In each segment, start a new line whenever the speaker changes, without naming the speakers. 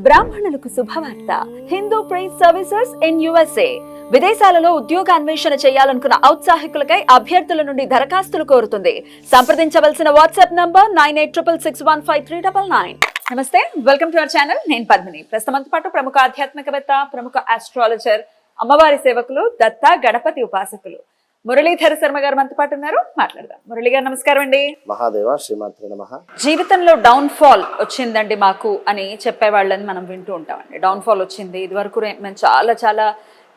బ్రాహ్మణులకు శుభవార్త. Hindu prize services in USA. విదేశాలలో ఉద్యోగ అన్వేషణ చేయాలనుకున్న ఔత్సాహికులకై అభ్యర్థుల నుండి దరఖాస్తులు కోరుతుంది. సంప్రదించవలసిన వాట్సాప్ నంబర్ 9866155399. నమస్తే, వెల్కమ్ టు అవర్ ఛానల్. నేను పద్మిని. ప్రస్తుతంతో పాటు ప్రముఖ ఆధ్యాత్మికవేత్త, ప్రముఖ ఆస్ట్రాలజర్, అమ్మవారి సేవకులు, దత్త గణపతి ఉపాసకులు మురళీధర శర్మ గారు మనతో పాటు ఉన్నారు. మాట్లాడదాం. మురళి గారు నమస్కారం అండి.
మహాదేవ శ్రీమాత్రే నమః.
జీవితంలో డౌన్ ఫాల్ వచ్చిందండి మాకు అని చెప్పేవాళ్ళని మనం వింటూ ఉంటామండి. డౌన్ ఫాల్ వచ్చింది, ఇది వరకు మేము చాలా చాలా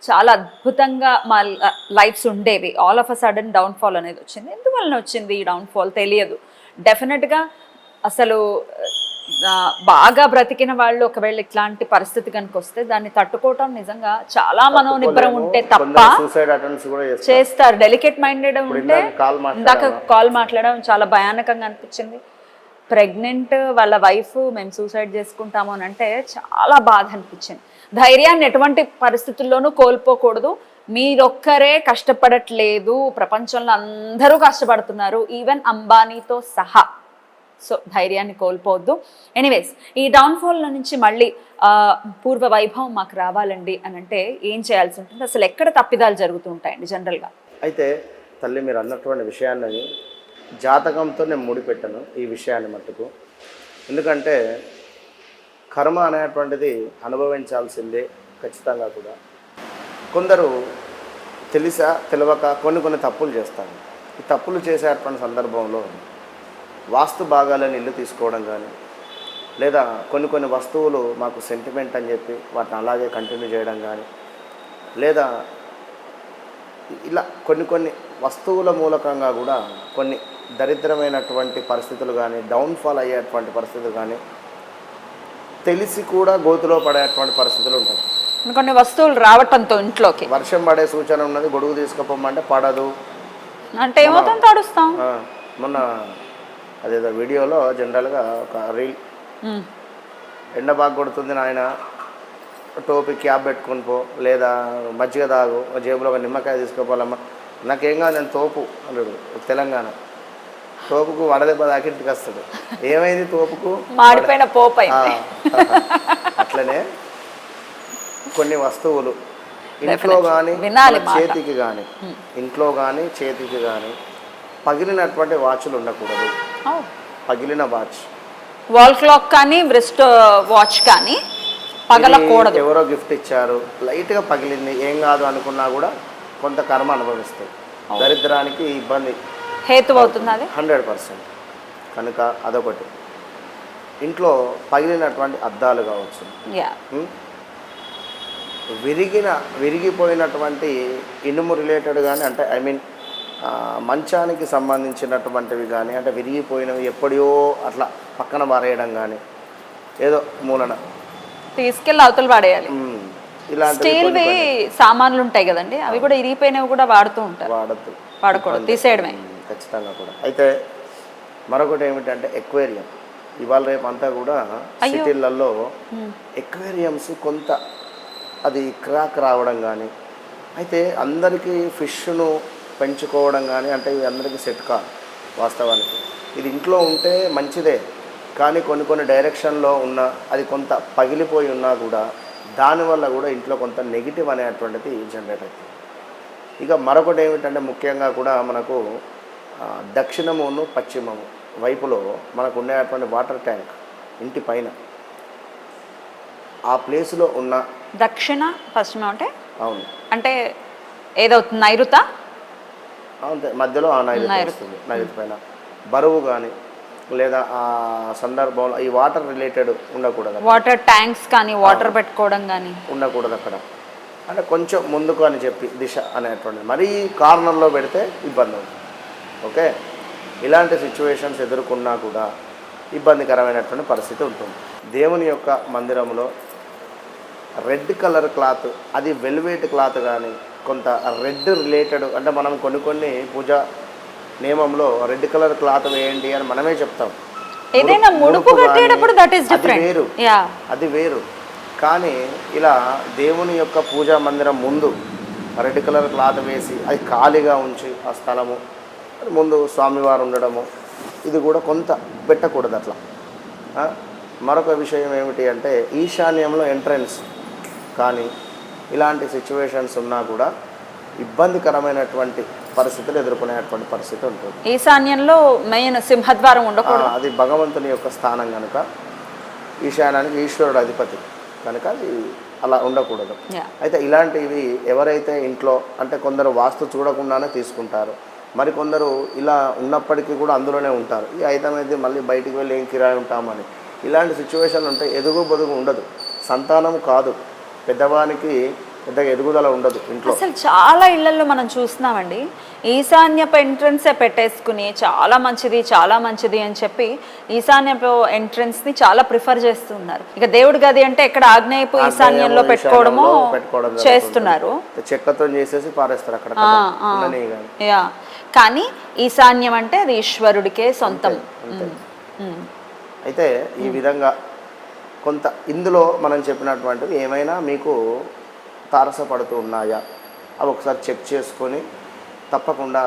చాలా అద్భుతంగా మా లైఫ్స్ ఉండేవి. All of a sudden down fall అనేది వచ్చింది. ఎందువలన వచ్చింది ఈ డౌన్ ఫాల్ తెలియదు. డెఫినెట్గా అసలు బాగా బ్రతికిన వాళ్ళు ఒకవేళ ఇట్లాంటి పరిస్థితి కనుక వస్తే దాన్ని తట్టుకోవటం నిజంగా చాలా మనోనిబ్బరం ఉంటే తప్ప చేస్తారు. డెలికేట్ మైండెడ్ ఉంటే, ఇందాక కాల్ మాట్లాడడం చాలా భయానకంగా అనిపించింది. ప్రెగ్నెంట్ వాళ్ళ వైఫ్ మేము సూసైడ్ చేసుకుంటాము అని అంటే చాలా బాధ అనిపించింది. ధైర్యాన్ని ఎటువంటి పరిస్థితుల్లోనూ కోల్పోకూడదు. మీరొక్కరే కష్టపడట్లేదు, ప్రపంచంలో అందరూ కష్టపడుతున్నారు, ఈవెన్ అంబానీతో సహా. సో ధైర్యాన్ని కోల్పోవద్దు. ఎనీవేస్, ఈ డౌన్ఫాల్ నుంచి మళ్ళీ పూర్వ వైభవం మాకు రావాలండి అని అంటే ఏం చేయాల్సి ఉంటుంది? అసలు ఎక్కడ తప్పిదాలు జరుగుతూ ఉంటాయండి జనరల్గా?
అయితే తల్లి, మీరు అన్నటువంటి విషయాన్ని జాతకంతో నేను ముడిపెట్టాను ఈ విషయాన్ని మట్టుకు. ఎందుకంటే కర్మ అనేటువంటిది అనుభవించాల్సిందే ఖచ్చితంగా కూడా. కొందరు తెలియక కొన్ని తప్పులు చేస్తారు. ఈ తప్పులు చేసేటువంటి సందర్భంలో వాస్తు భాగాలను ఇల్లు తీసుకోవడం కానీ, లేదా కొన్ని వస్తువులు మాకు సెంటిమెంట్ అని చెప్పి వాటిని అలాగే కంటిన్యూ చేయడం కానీ, లేదా ఇలా కొన్ని వస్తువుల మూలకంగా కూడా కొన్ని దరిద్రమైనటువంటి పరిస్థితులు కానీ, డౌన్ఫాల్ అయ్యేటువంటి పరిస్థితులు కానీ, తెలిసి కూడా గోతులో పడేటువంటి పరిస్థితులు ఉంటాయి.
కొన్ని వస్తువులు రావటంతో ఇంట్లోకి
వర్షం పడే సూచన ఉన్నది, గొడుగు తీసుకుపోమంటే పడదు
అంటే ఏమవుతుంది, తడుస్తాం.
మొన్న అదేదో వీడియోలో జనరల్గా ఒక రీల్, ఎండ బాగా కొడుతుంది నాయన, టోపీ క్యాప్ పెట్టుకొని పో, లేదా మజ్జిగ తాగు, జేబులో ఒక నిమ్మకాయ తీసుకుపోవాలమ్మా, నాకేం కాదు నేను తోపు అన్నాడు. తెలంగాణ తోపుకు వడదెబ్బ దాకింటికి వస్తాడు. ఏమైంది తోపుకు?
మాడిపోయిన పోపు.
అట్లనే కొన్ని వస్తువులు ఇంట్లో కానీ చేతికి కానీ, ఇంట్లో కానీ చేతికి కానీ పగిలినటువంటి వాచ్లు ఉండకూడదు. పగిలిన వాచ్,
వాల్ క్లాక్ కానీ బ్రెస్ట్ వాచ్ కానీ పగలకూడదు.
ఎవరో గిఫ్ట్ ఇచ్చారు, లైట్గా పగిలింది, ఏం కాదు అనుకున్నా కూడా కొంత కర్మ అనుభవిస్తాయి. దరిద్రానికి ఇబ్బంది
హేతు అవుతుంది అది
100%. కనుక అదొకటి. ఇంట్లో పగిలినటువంటి అద్దాలు కావచ్చు, విరిగిపోయినటువంటి ఇనుము రిలేటెడ్ కానీ, అంటే ఐ మీన్ మంచానికి సంబంధించినటువంటివి కానీ, అంటే విరిగిపోయినవి ఎప్పుడో అట్లా పక్కన పారేయడం కానీ, ఏదో మూలన
తీసుకెళ్ళి అవతల పాడేయాలి. ఇలాంటి సామాన్లు ఉంటాయి కదండి, అవి కూడా ఇరిగిపోయినవి కూడా వాడుతూ ఉంటారు. వాడకూడదు, తీసేయడమే
ఖచ్చితంగా కూడా. అయితే మరొకటి ఏమిటంటే ఎక్వేరియం. ఇవాళ రేపు అంతా కూడా సిటీలలో ఎక్వేరియంస్ కొంత అది క్రాక్ రావడం కానీ, అయితే అందరికీ ఫిష్ను పెంచుకోవడం కానీ, అంటే ఇవి అందరికీ సెట్ కాదు వాస్తవానికి. ఇది ఇంట్లో ఉంటే మంచిదే, కానీ కొన్ని డైరెక్షన్లో ఉన్న అది కొంత పగిలిపోయి ఉన్నా కూడా దానివల్ల కూడా ఇంట్లో కొంత నెగిటివ్ అనేటువంటిది జనరేట్ అవుతుంది. ఇక మరొకటి ఏమిటంటే ముఖ్యంగా కూడా మనకు దక్షిణమును పశ్చిమము వైపులో మనకు ఉండేటువంటి వాటర్ ట్యాంక్ ఇంటి పైన ఆ ప్లేస్లో ఉన్న
దక్షిణ పశ్చిమ అంటే,
అవును,
అంటే ఏదవుతుంది, నైరుత
అంతే, మధ్యలో ఆ నైరుతి వస్తుంది. నైరుతి పైన బరువు కానీ, లేదా ఆ సందర్భంలో ఈ వాటర్ రిలేటెడ్ ఉండకూడదు.
వాటర్ ట్యాంక్స్ కానీ, వాటర్ పెట్టుకోవడం కానీ ఉండకూడదు
అక్కడ. అంటే కొంచెం ముందుకు అని చెప్పి దిశ అనేటువంటిది, మరీ కార్నర్లో పెడితే ఇబ్బంది అవుతుంది. ఓకే, ఇలాంటి సిచ్యువేషన్స్ ఎదుర్కొన్నా కూడా ఇబ్బందికరమైనటువంటి పరిస్థితి ఉంటుంది. దేవుని యొక్క మందిరంలో రెడ్ కలర్ క్లాత్, అది వెల్వెట్ క్లాత్ కానీ, కొంత రెడ్ రిలేటెడ్, అంటే మనం కొన్ని పూజ నియమంలో రెడ్ కలర్ క్లాత్ వేయండి అని మనమే చెప్తాం. అది వేరు. కానీ ఇలా దేవుని యొక్క పూజా మందిరం ముందు రెడ్ కలర్ క్లాత్ వేసి అది ఖాళీగా ఉంచి ఆ స్థలము ముందు స్వామివారు ఉండడము, ఇది కూడా కొంత పెట్టకూడదు అట్లా. మరొక విషయం ఏమిటి అంటే ఈశాన్యంలో ఎంట్రన్స్ కానీ ఇలాంటి సిచ్యువేషన్స్ ఉన్నా కూడా ఇబ్బందికరమైనటువంటి పరిస్థితులు ఎదుర్కొనేటువంటి పరిస్థితి ఉంటుంది.
ఈశాన్యంలో మెయిన్ సింహద్వారం ఉండకూడదు.
అది భగవంతుని యొక్క స్థానం కనుక, ఈశాన్యానికి ఈశ్వరుడు అధిపతి కనుక అది అలా ఉండకూడదు. అయితే ఇలాంటివి ఎవరైతే ఇంట్లో అంటే కొందరు వాస్తు చూడకుండానే తీసుకుంటారు, మరికొందరు ఇలా ఉన్నప్పటికీ కూడా అందులోనే ఉంటారు. ఈ ఐటమ్ అయితే మళ్ళీ బయటికి వెళ్ళి ఏం కిరాయి ఉంటామని ఇలాంటి సిచ్యువేషన్ ఉంటే ఎదుగు బొదుగు ఉండదు, సంతానం కాదు, పెద్దవానికి పెద్దగా ఎదుగుదల ఉండదు ఇంట్లో.
అసలు చాలా ఇళ్లలో మనం చూస్తున్నామండి, ఈశాన్యపు ఎంట్రన్సే పెట్టేసుకుని చాలా మంచిది అని చెప్పి ఈశాన్యపు ఎంట్రన్స్ని చాలా ప్రిఫర్ చేస్తున్నారు. ఇక దేవుడి గది అంటే ఎక్కడ ఆగ్నేయపు ఈశాన్యంలో పెట్టుకోవడము చేస్తున్నారు,
చెక్కతో చేసేసి పారేస్తారు అక్కడ.
యా, కానీ ఈశాన్యం అంటే అది ఈశ్వరుడికే సొంతం.
అయితే ఈ విధంగా కొంత ఇందులో మనం చెప్పినటువంటివి ఏమైనా మీకు తారసపడుతూ ఉన్నాయా అవి ఒకసారి చెక్ చేసుకొని తప్పకుండా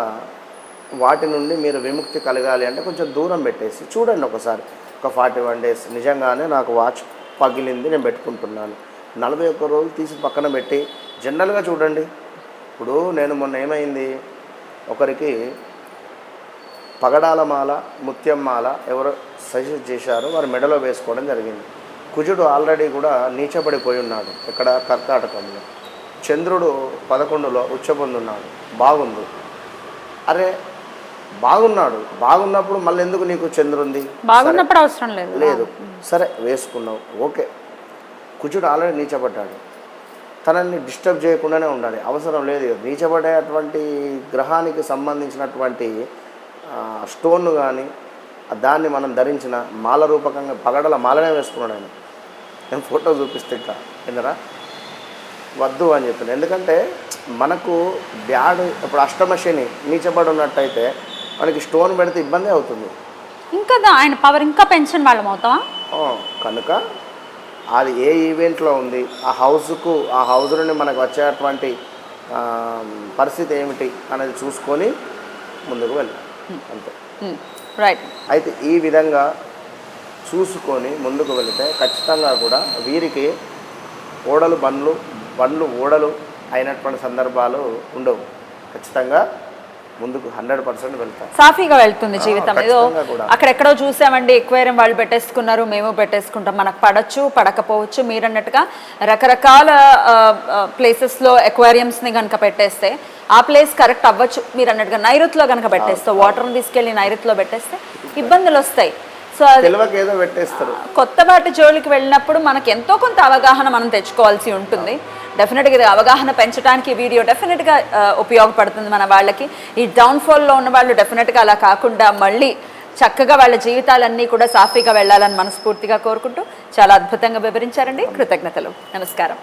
వాటి నుండి మీరు విముక్తి కలగాలి అంటే కొంచెం దూరం పెట్టేసి చూడండి ఒకసారి. ఒక 41 days నిజంగానే నాకు వాచ్ పగిలింది, నేను పెట్టుకుంటున్నాను, 41 రోజులు తీసి పక్కన పెట్టి జనరల్గా చూడండి. ఇప్పుడు నేను మొన్న ఏమైంది, ఒకరికి పగడాల మాల, ముత్యం మాల ఎవరో సజెస్ట్ చేశారు, వారు మెడలో వేసుకోవడం జరిగింది. కుజుడు ఆల్రెడీ కూడా నీచబడిపోయి ఉన్నాడు, ఇక్కడ కర్కాటకంలో. చంద్రుడు 11లో ఉచ్చబొందున్నాడు, బాగుంది. అరే బాగున్నప్పుడు మళ్ళీ ఎందుకు నీకు చంద్రుంది?
బాగున్నప్పుడు అవసరం లేదు.
సరే వేసుకున్నావు, ఓకే. కుజుడు ఆల్రెడీ నీచబడ్డాడు, తనని డిస్టర్బ్ చేయకుండానే ఉండాలి, అవసరం లేదు. నీచబడేటువంటి గ్రహానికి సంబంధించినటువంటి స్టోన్ కానీ దాన్ని మనం ధరించిన మాల రూపకంగా పగడల మాలనే వేసుకున్నాడు ఆయన. నేను ఫోటో చూపిస్తే ఇంకా ఏందరా వద్దు అని చెప్పాను. ఎందుకంటే మనకు బ్యాడ్ ఇప్పుడు అష్టమ శని నీచబడి ఉన్నట్టయితే మనకి స్టోన్ పెడితే ఇబ్బంది అవుతుంది,
ఇంకా ఆయన పవర్ ఇంకా పెన్షన్ వాళ్ళం అవుతామా.
కనుక అది ఏ ఈవెంట్లో ఉంది, ఆ హౌస్ నుండి మనకు వచ్చేటువంటి పరిస్థితి ఏమిటి అనేది చూసుకొని ముందుకు వెళ్ళాలి అంతే.
రైట్.
అయితే ఈ విధంగా చూసుకొని ముందుకు వెళితే ఖచ్చితంగా కూడా వీరికి బండ్లు ఓడలు అయినటువంటి సందర్భాలు ఉండవు. ఖచ్చితంగా ముందుకు 100% వెళ్తాం,
సాఫీగా వెళ్తుంది జీవితం. ఏదో అక్కడెక్కడో చూసామండి, ఎక్వేరియం వాళ్ళు పెట్టేసుకున్నారు, మేము పెట్టేసుకుంటాం, మనకు పడచ్చు పడకపోవచ్చు. మీరు అన్నట్టుగా రకరకాల ప్లేసెస్లో ఎక్వేరియంస్ని కనుక పెట్టేస్తే ఆ ప్లేస్ కరెక్ట్ అవ్వచ్చు. మీరు అన్నట్టుగా నైరుతిలో కనుక పెట్టేస్తే, వాటర్ని తీసుకెళ్ళి నైరుతిలో పెట్టేస్తే ఇబ్బందులు వస్తాయి. సో
ఏదో పెట్టేస్తారు.
కొత్త వాటి జోలికి వెళ్ళినప్పుడు మనకి ఎంతో కొంత అవగాహన మనం తెచ్చుకోవాల్సి ఉంటుంది. డెఫినెట్గా ఇది అవగాహన పెంచడానికి వీడియో డెఫినెట్గా ఉపయోగపడుతుంది మన వాళ్ళకి. ఈ డౌన్ఫాల్లో ఉన్న వాళ్ళు డెఫినెట్గా అలా కాకుండా మళ్ళీ చక్కగా వాళ్ళ జీవితాలన్నీ కూడా సాఫీగా వెళ్ళాలని మనస్ఫూర్తిగా కోరుకుంటూ చాలా అద్భుతంగా వివరించారండి. కృతజ్ఞతలు. నమస్కారం.